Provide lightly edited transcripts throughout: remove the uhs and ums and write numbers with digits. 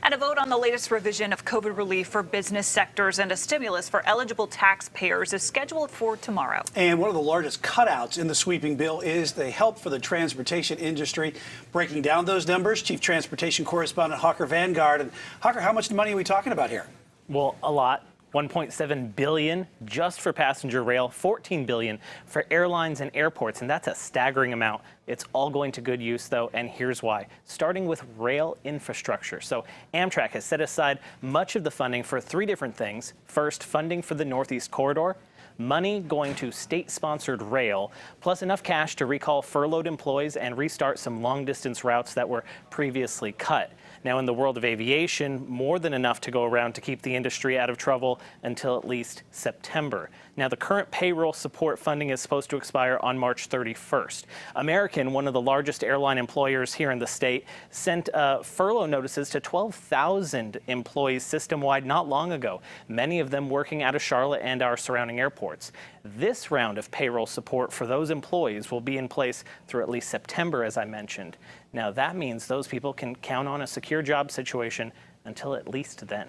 And a vote on the latest revision of COVID relief for business sectors and a stimulus for eligible taxpayers is scheduled for tomorrow. And one of the largest cutouts in the sweeping bill is the help for the transportation industry. Breaking down those numbers, Chief Transportation Correspondent Hawker Vanguard. And Hawker, how much money are we talking about here? Well, a lot. $1.7 billion just for passenger rail, $14 billion for airlines and airports, and that's a staggering amount. It's all going to good use, though, and here's why. Starting with rail infrastructure. So Amtrak has set aside much of the funding for three different things. First, funding for the Northeast Corridor, money going to state-sponsored rail, plus enough cash to recall furloughed employees and restart some long-distance routes that were previously cut. Now, in the world of aviation, more than enough to go around to keep the industry out of trouble until at least September. Now, the current payroll support funding is supposed to expire on March 31st. American, one of the largest airline employers here in the state, sent furlough notices to 12,000 employees system-wide not long ago, many of them working out of Charlotte and our surrounding airports. This round of payroll support for those employees will be in place through at least September, as I mentioned. Now, that means those people can count on a secure job situation until at least then.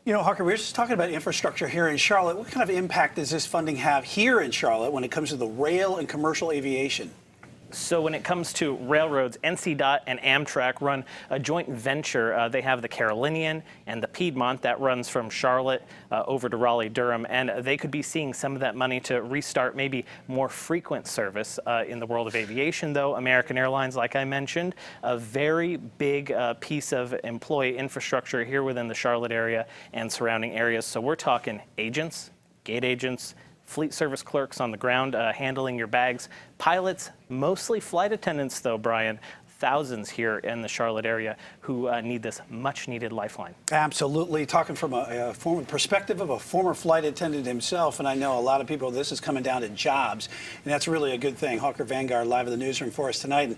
You know, Hawker, we were just talking about infrastructure here in Charlotte. What kind of impact does this funding have here in Charlotte when it comes to the rail and commercial aviation? So when it comes to railroads, NCDOT and Amtrak run a joint venture. They have the Carolinian and the Piedmont that runs from Charlotte over to Raleigh-Durham, and they could be seeing some of that money to restart maybe more frequent service. In the world of aviation, though, American Airlines, like I mentioned, a very big piece of employee infrastructure here within the Charlotte area and surrounding areas. So we're talking agents, gate agents, fleet service clerks on the ground handling your bags, pilots, mostly flight attendants, though, Brian. Thousands here in the Charlotte area who need this much-needed lifeline. Absolutely. Talking from a perspective of a former flight attendant himself, and I know a lot of people, this is coming down to jobs, and that's really a good thing. Hawker Vanguard live in the newsroom for us tonight. And